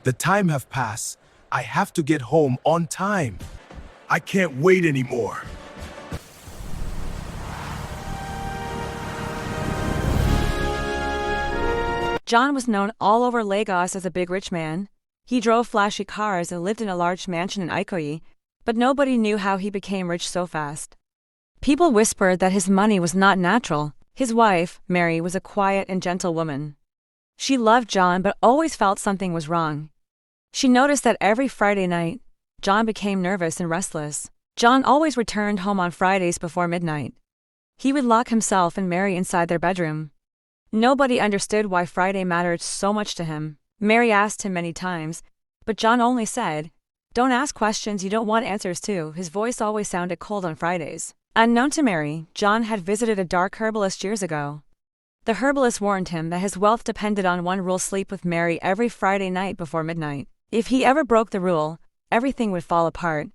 The time have passed. I have to get home on time. I can't wait anymore. John was known all over Lagos as a big rich man. He drove flashy cars and lived in a large mansion in Ikoyi, but nobody knew how he became rich so fast. People whispered that his money was not natural. His wife, Mary, was a quiet and gentle woman. She loved John but always felt something was wrong. She noticed that every Friday night, John became nervous and restless. John always returned home on Fridays before midnight. He would lock himself and Mary inside their bedroom. Nobody understood why Friday mattered so much to him. Mary asked him many times, but John only said, "Don't ask questions you don't want answers to." His voice always sounded cold on Fridays. Unknown to Mary, John had visited a dark herbalist years ago. The herbalist warned him that his wealth depended on one rule: sleep with Mary every Friday night before midnight. If he ever broke the rule, everything would fall apart.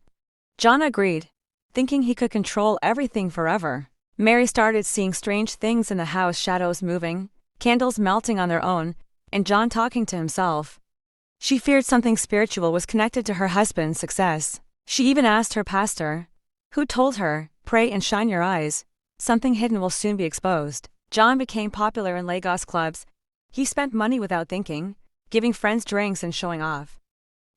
John agreed, thinking he could control everything forever. Mary started seeing strange things in the house: shadows moving, candles melting on their own, and John talking to himself. She feared something spiritual was connected to her husband's success. She even asked her pastor, who told her, "Pray and shine your eyes. Something hidden will soon be exposed." John became popular in Lagos clubs. He spent money without thinking, giving friends drinks and showing off.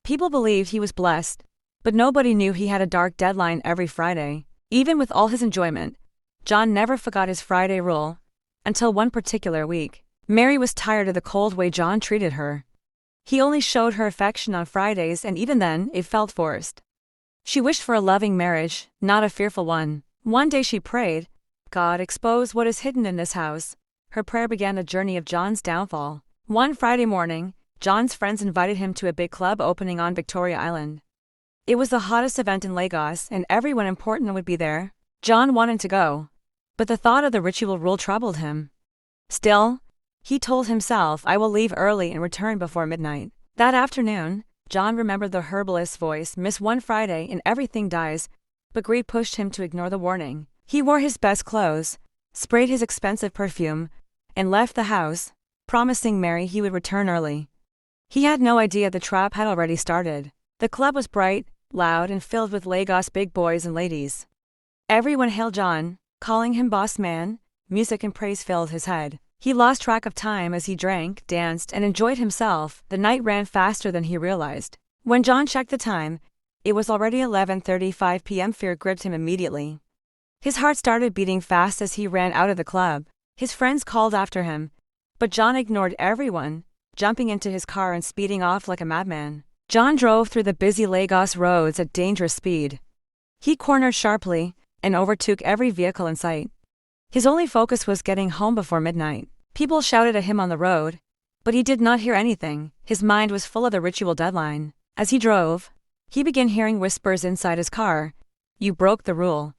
People believed he was blessed, but nobody knew he had a dark deadline every Friday. Even with all his enjoyment, John never forgot his Friday rule, until one particular week. Mary was tired of the cold way John treated her. He only showed her affection on Fridays, and even then, it felt forced. She wished for a loving marriage, not a fearful one. One day she prayed, "God, expose what is hidden in this house." Her prayer began the journey of John's downfall. One Friday morning, John's friends invited him to a big club opening on Victoria Island. It was the hottest event in Lagos, and everyone important would be there. John wanted to go, but the thought of the ritual rule troubled him. Still, he told himself, "I will leave early and return before midnight." That afternoon, John remembered the herbalist's voice: "Miss one Friday and everything dies," but greed pushed him to ignore the warning. He wore his best clothes, sprayed his expensive perfume, and left the house, promising Mary he would return early. He had no idea the trap had already started. The club was bright, loud, and filled with Lagos big boys and ladies. Everyone hailed John, calling him boss man. Music and praise filled his head. He lost track of time as he drank, danced, and enjoyed himself. The night ran faster than he realized. When John checked the time, it was already 11:35 p.m. Fear gripped him immediately. His heart started beating fast as he ran out of the club. His friends called after him, but John ignored everyone, jumping into his car and speeding off like a madman. John drove through the busy Lagos roads at dangerous speed. He cornered sharply and overtook every vehicle in sight. His only focus was getting home before midnight. People shouted at him on the road, but he did not hear anything. His mind was full of the ritual deadline. As he drove, he began hearing whispers inside his car. "You broke the rule.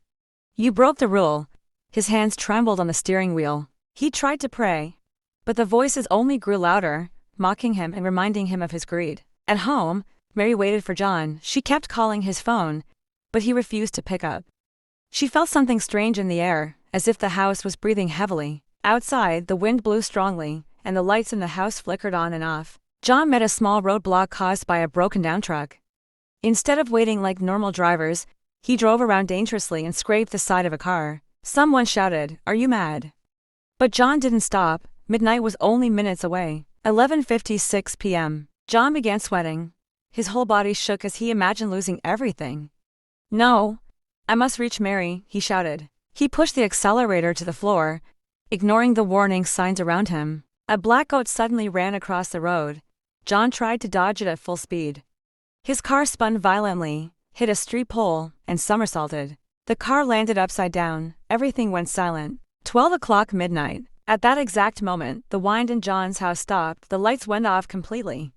You broke the rule." His hands trembled on the steering wheel. He tried to pray, but the voices only grew louder, mocking him and reminding him of his greed. At home, Mary waited for John. She kept calling his phone, but he refused to pick up. She felt something strange in the air, as if the house was breathing heavily. Outside, the wind blew strongly, and the lights in the house flickered on and off. John met a small roadblock caused by a broken-down truck. Instead of waiting like normal drivers, he drove around dangerously and scraped the side of a car. Someone shouted, "Are you mad?" But John didn't stop. Midnight was only minutes away. 11:56 p.m. John began sweating. His whole body shook as he imagined losing everything. "No, I must reach Mary," he shouted. He pushed the accelerator to the floor, ignoring the warning signs around him. A black goat suddenly ran across the road. John tried to dodge it at full speed. His car spun violently, hit a street pole, and somersaulted. The car landed upside down. Everything went silent. 12 o'clock midnight. At that exact moment, the wind in John's house stopped. The lights went off completely.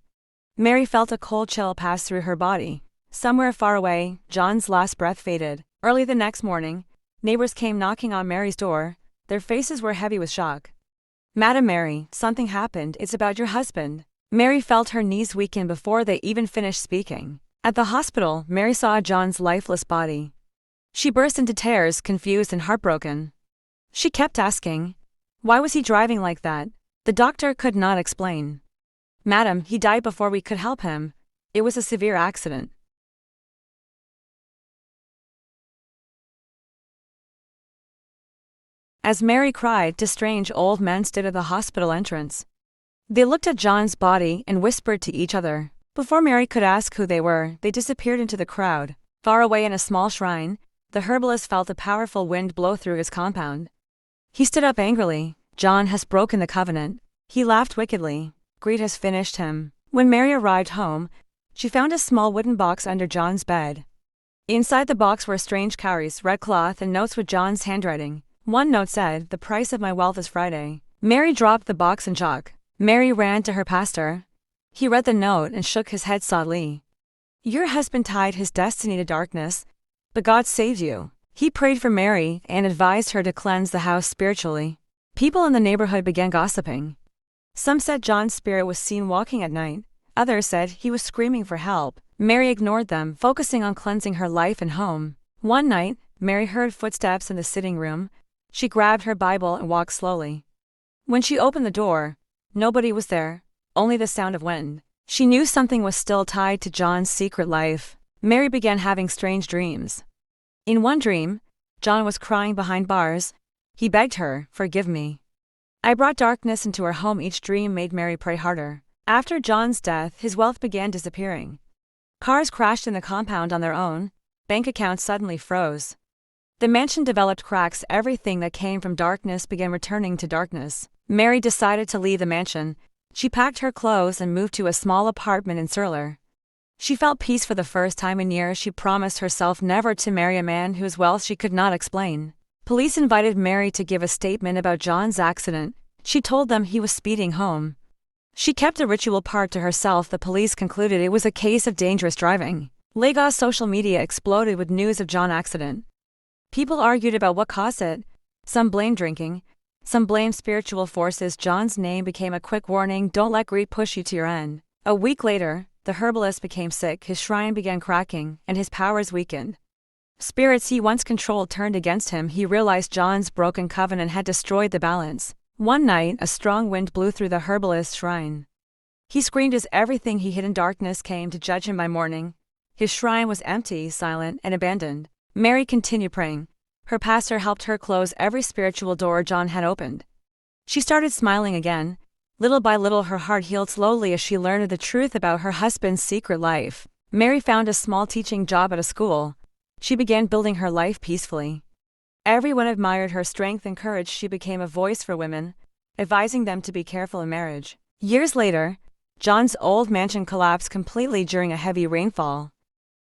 Mary felt a cold chill pass through her body. Somewhere far away, John's last breath faded. Early the next morning, neighbors came knocking on Mary's door. Their faces were heavy with shock. "Madam Mary, something happened. It's about your husband." Mary felt her knees weaken before they even finished speaking. At the hospital, Mary saw John's lifeless body. She burst into tears, confused and heartbroken. She kept asking, why was he driving like that? The doctor could not explain. "Madam, he died before we could help him. It was a severe accident." As Mary cried, two strange old men stood at the hospital entrance. They looked at John's body and whispered to each other. Before Mary could ask who they were, they disappeared into the crowd. Far away in a small shrine, the herbalist felt a powerful wind blow through his compound. He stood up angrily. "John has broken the covenant." He laughed wickedly. "Greed has finished him." When Mary arrived home, she found a small wooden box under John's bed. Inside the box were strange cowries, red cloth, and notes with John's handwriting. One note said, "The price of my wealth is Friday." Mary dropped the box in shock. Mary ran to her pastor. He read the note and shook his head sadly. "Your husband tied his destiny to darkness, but God saved you." He prayed for Mary and advised her to cleanse the house spiritually. People in the neighborhood began gossiping. Some said John's spirit was seen walking at night. Others said he was screaming for help. Mary ignored them, focusing on cleansing her life and home. One night, Mary heard footsteps in the sitting room. She grabbed her Bible and walked slowly. When she opened the door, nobody was there, only the sound of wind. She knew something was still tied to John's secret life. Mary began having strange dreams. In one dream, John was crying behind bars. He begged her, "Forgive me. I brought darkness into her home." Each dream made Mary pray harder. After John's death, his wealth began disappearing. Cars crashed in the compound on their own. Bank accounts suddenly froze. The mansion developed cracks. Everything that came from darkness began returning to darkness. Mary decided to leave the mansion. She packed her clothes and moved to a small apartment in Surler. She felt peace for the first time in years. She promised herself never to marry a man whose wealth she could not explain. Police invited Mary to give a statement about John's accident. She told them he was speeding home. She kept the ritual part to herself. The police concluded it was a case of dangerous driving. Lagos social media exploded with news of John's accident. People argued about what caused it. Some blamed drinking. Some blamed spiritual forces. John's name became a quick warning: don't let greed push you to your end. A week later, the herbalist became sick. His shrine began cracking, and his powers weakened. Spirits he once controlled turned against him. He realized John's broken covenant had destroyed the balance. One night, a strong wind blew through the herbalist's shrine. He screamed as everything he hid in darkness came to judge him. By morning, his shrine was empty, silent, and abandoned. Mary continued praying. Her pastor helped her close every spiritual door John had opened. She started smiling again. Little by little, her heart healed slowly as she learned the truth about her husband's secret life. Mary found a small teaching job at a school. She began building her life peacefully. Everyone admired her strength and courage. She became a voice for women, advising them to be careful in marriage. Years later, John's old mansion collapsed completely during a heavy rainfall.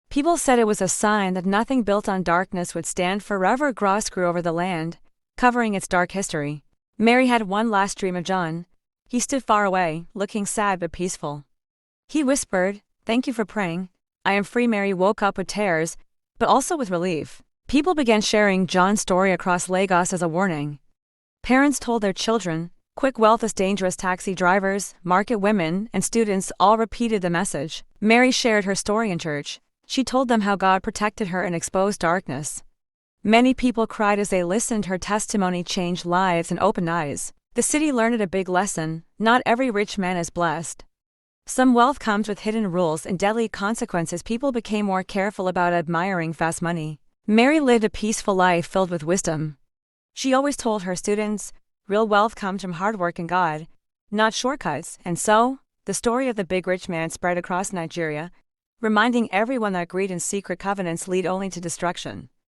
People said it was a sign that nothing built on darkness would stand forever. Grass grew over the land, covering its dark history. Mary had one last dream of John. He stood far away, looking sad but peaceful. He whispered, "Thank you for praying. I am free." Mary woke up with tears, but also with relief. People began sharing John's story across Lagos as a warning. Parents told their children, quick wealth is dangerous. Taxi drivers, market women, and students all repeated the message. Mary shared her story in church. She told them how God protected her and exposed darkness. Many people cried as they listened. Her testimony changed lives and opened eyes. The city learned a big lesson: not every rich man is blessed. Some wealth comes with hidden rules and deadly consequences. People became more careful about admiring fast money. Mary lived a peaceful life filled with wisdom. She always told her students, real wealth comes from hard work and God, not shortcuts. And so, the story of the big rich man spread across Nigeria, reminding everyone that greed and secret covenants lead only to destruction.